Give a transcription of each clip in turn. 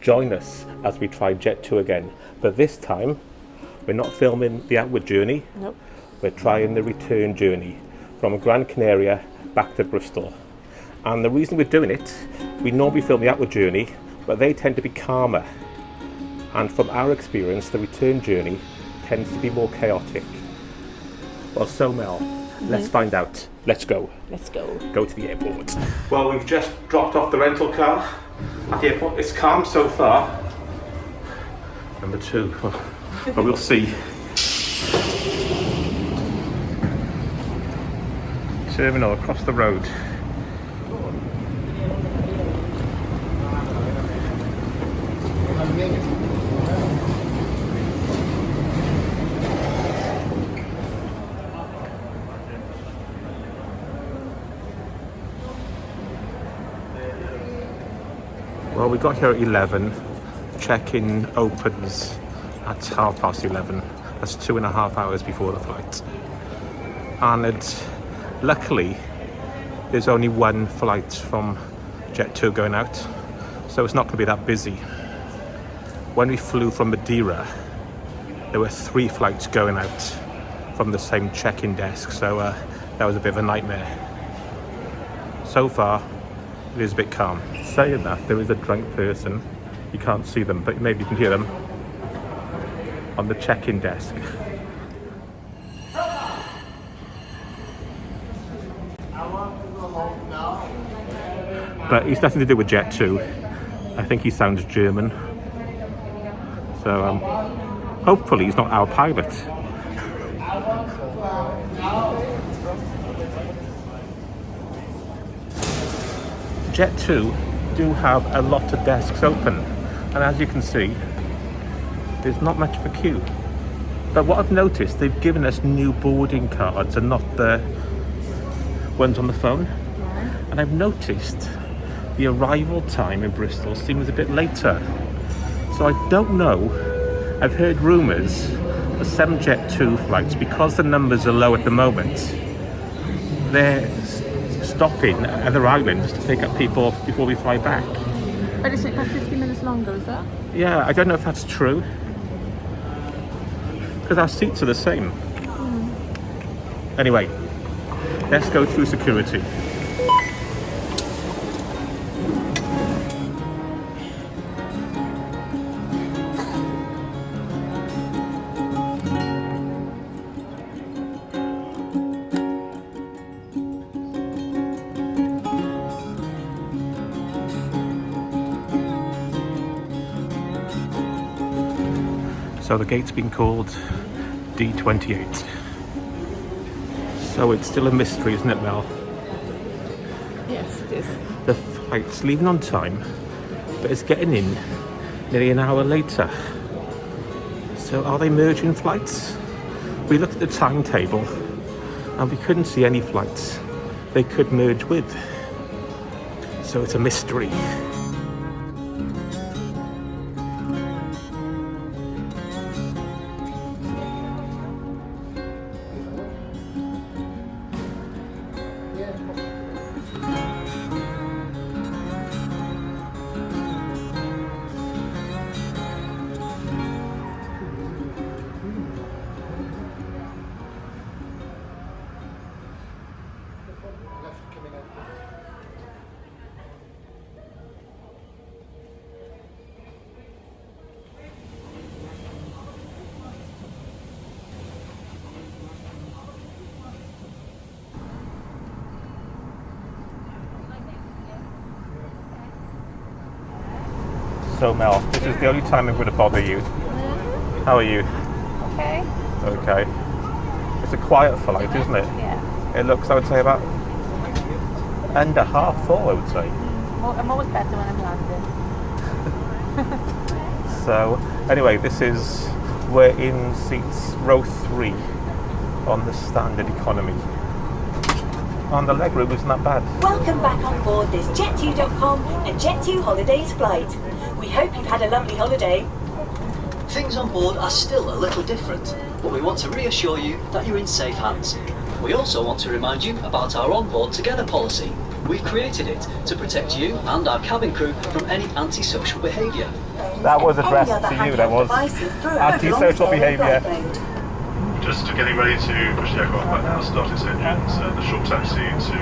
Join us as we try Jet2 again, but this time we're not filming the outward journey. Nope. We're trying the return journey from Gran Canaria back to Bristol. And the reason we're doing it, we normally film the outward journey, but they tend to be calmer. And from our experience, the return journey tends to be more chaotic. Well, so Mel, let's find out. Let's go. Let's go. Go to the airport. Well, we've just dropped off the rental car at the airport. It's calm so far. Number 2, but we'll see. Terminal across the road. Well, we got here at 11. Check-in opens at 11:30. That's 2.5 hours before the flight. And luckily, there's only one flight from Jet2 going out, so it's not going to be that busy. When we flew from Madeira, there were 3 flights going out from the same check-in desk, so that was a bit of a nightmare. So far, it is a bit calm. Saying that, there is a drunk person. You can't see them, but maybe you can hear them on the check-in desk. But he's nothing to do with Jet2. I think he sounds German. So hopefully he's not our pilot. Jet2 do have a lot of desks open, and as you can see, there's not much of a queue. But what I've noticed, they've given us new boarding cards and not the ones on the phone. And I've noticed the arrival time in Bristol seems a bit later. So I don't know. I've heard rumours for some Jet2 flights, because the numbers are low at the moment, they're stopping at other islands to pick up people before we fly back. But is it about 50 minutes longer, is that? Yeah, I don't know if that's true, because our seats are the same. Anyway, let's go through security. So the gate's been called D28. So it's still a mystery, isn't it, Mel? Yes, it is. The flight's leaving on time, but it's getting in nearly an hour later. So are they merging flights? We looked at the timetable and we couldn't see any flights they could merge with. So it's a mystery. So Mel, this is the only time I'm going to bother you. How are you? Okay. Okay. It's a quiet flight, isn't it? Yeah. It looks, I would say, about under half full, I would say. I'm always better when I'm landing. So, anyway, we're in seats row 3 on the standard economy. And the legroom isn't that bad. Welcome back on board this Jet2.com and Jet2 Holidays flight. We hope you've had a lovely holiday. Things on board are still a little different, but we want to reassure you that you're in safe hands. We also want to remind you about our Onboard Together policy. We've created it to protect you and our cabin crew from any antisocial behaviour. That was addressed to you, that was. Antisocial behaviour. Just getting ready to push the aircraft back now, start its engines. The short taxi to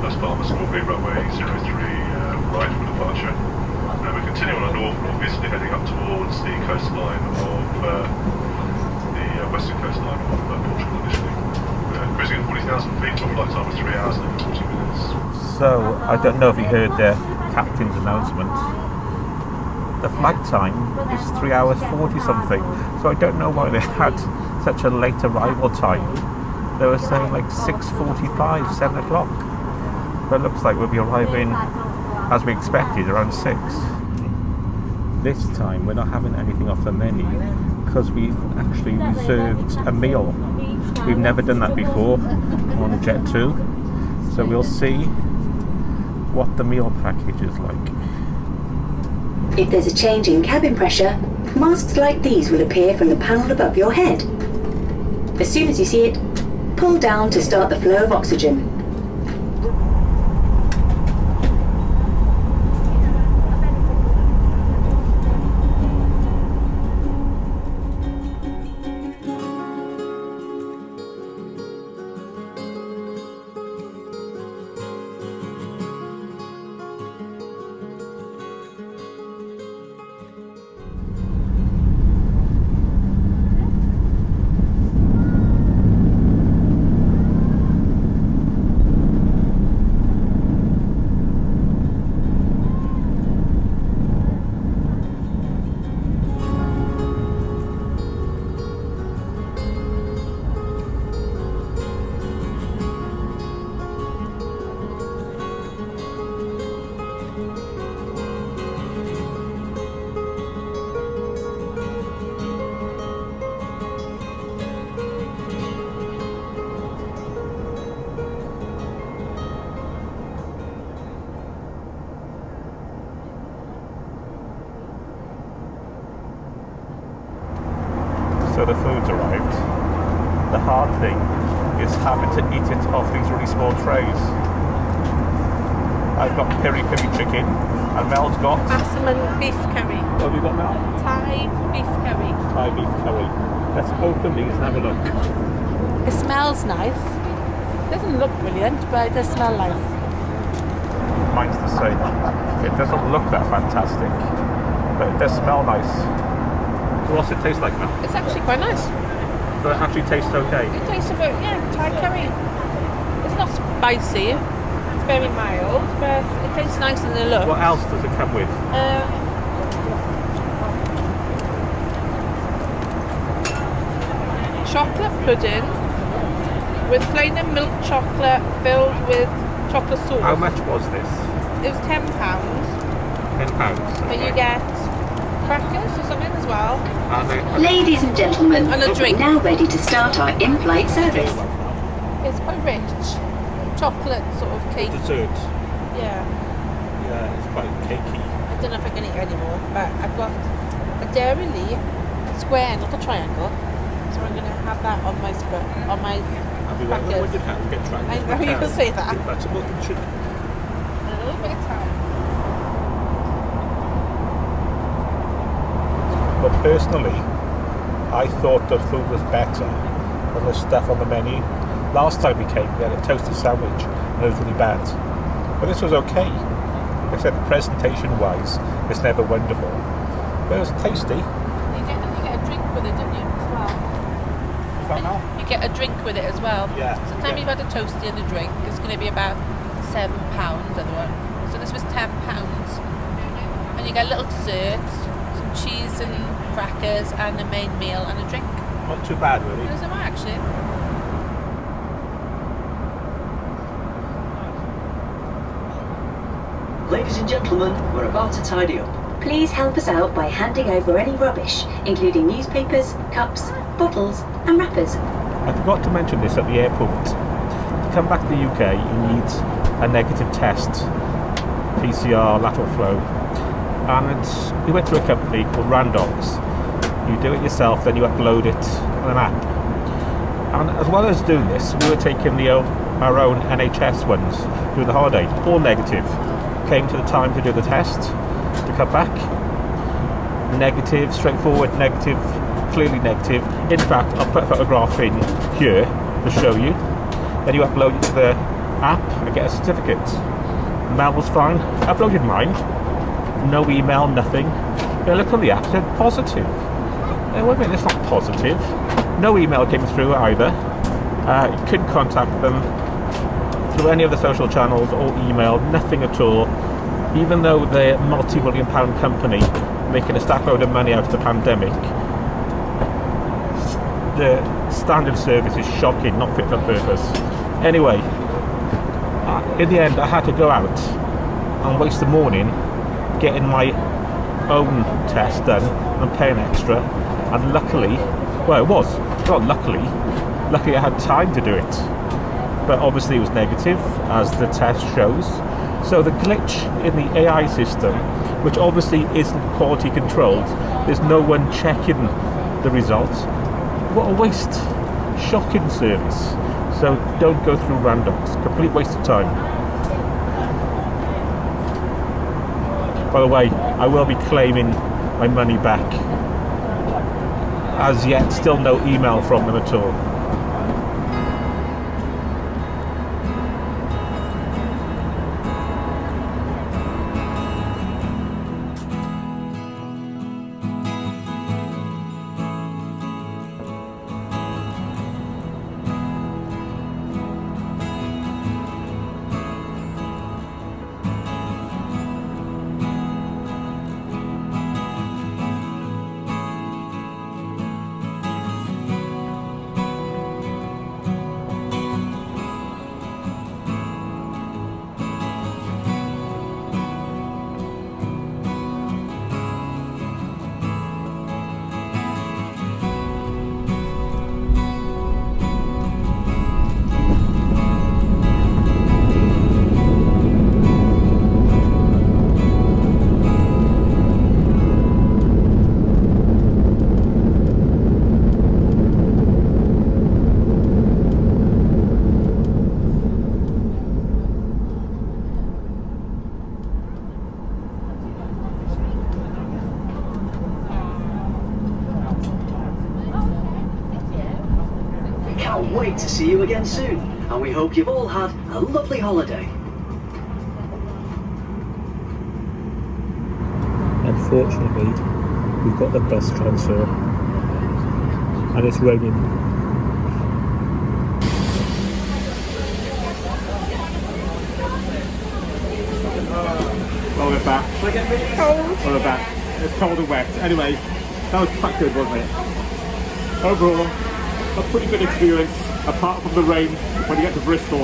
Las Palmas, Norway runway 03 right for departure. And we're continuing on north, obviously heading up towards the coastline of the western coastline of Portugal initially. We're cruising at 40,000 feet, our flight time was 3 hours and 40 minutes. So, I don't know if you heard the captain's announcement. The flight time is 3 hours 40 something, so I don't know why they had such a late arrival time. They were saying like 6:45, 7 o'clock. But it looks like we'll be arriving, as we expected, around 6. This time we're not having anything off the menu because we've actually reserved a meal. We've never done that before on a Jet2, so we'll see what the meal package is like. If there's a change in cabin pressure, masks like these will appear from the panel above your head. As soon as you see it, pull down to start the flow of oxygen. So the food's arrived. The hard thing is having to eat it off these really small trays. I've got peri chicken, and Mel's got... Massaman beef curry. What have you got, Mel? Thai beef curry. Thai beef curry. Let's open these and have a look. It smells nice. Doesn't look brilliant, but it does smell nice. Mine's the same. It doesn't look that fantastic, but it does smell nice. What's it taste like, Mel? It's actually quite nice. Does it actually taste okay? It tastes of it, yeah, Thai curry. It's not spicy. It's very mild, but it tastes nice in the look. What else does it come with? Chocolate pudding with plain and milk chocolate filled with chocolate sauce. How much was this? It was £10. £10. But you get crackers or something as well. Ladies and gentlemen, And a drink. we're now ready to start our in-flight service. It's quite rich. Chocolate sort of cake. Dessert. Yeah. Yeah, it's quite cakey. I don't know if I can eat it anymore, but I've got a Dairy Lee square, not a triangle. So I'm going to have that on my crackers. When you have, get triangles. I know you can say that. That's a milk and sugar. And a little bit of time. But personally, I thought the food was better than the stuff on the menu. Last time we came, we had a toasted sandwich, and it was really bad. But this was okay. Except presentation-wise, it's never wonderful. But it was tasty. You get a drink with it, don't you, as well? Is that now? You get a drink with it as well. Yeah. So the time you've had a toasty and a drink, it's going to be about £7 otherwise. So this was £10. And you get a little dessert, some cheese and crackers, and a main meal and a drink. Not too bad, really. It wasn't bad, actually. Ladies and gentlemen, we're about to tidy up. Please help us out by handing over any rubbish, including newspapers, cups, bottles and wrappers. I forgot to mention this at the airport. To come back to the UK, you need a negative test, PCR, lateral flow. And we went to a company called Randox. You do it yourself, then you upload it on an app. And as well as doing this, we were taking our own NHS ones during the holiday, all negative. Came to the time to do the test, to come back. negative, straightforward negative, clearly negative. In fact, I'll put a photograph in here to show you. Then you upload it to the app and get a certificate. Mail was fine. I uploaded mine. No email, nothing. You look on the app, they're positive. Wait a minute, it's not positive. No email came through either. You couldn't contact them through any of the social channels or email, nothing at all. Even though they're a multi-million pound company making a stack load of money out of the pandemic, the standard service is shocking, not fit for purpose. Anyway, in the end I had to go out and waste the morning getting my own test done and paying extra, and luckily, well, it was not luckily I had time to do it, but obviously it was negative as the test shows. So the glitch in the AI system, which obviously isn't quality controlled, there's no one checking the results. What a waste. Shocking service. So don't go through Randox, complete waste of time. By the way, I will be claiming my money back. As yet, still no email from them at all. Can't wait to see you again soon, and we hope you've all had a lovely holiday. Unfortunately, we've got the bus transfer and it's raining. Well, we're back. Well, we're back. It's cold and wet. Anyway, that was quite good, wasn't it? Overall, a pretty good experience, apart from the rain when you get to Bristol.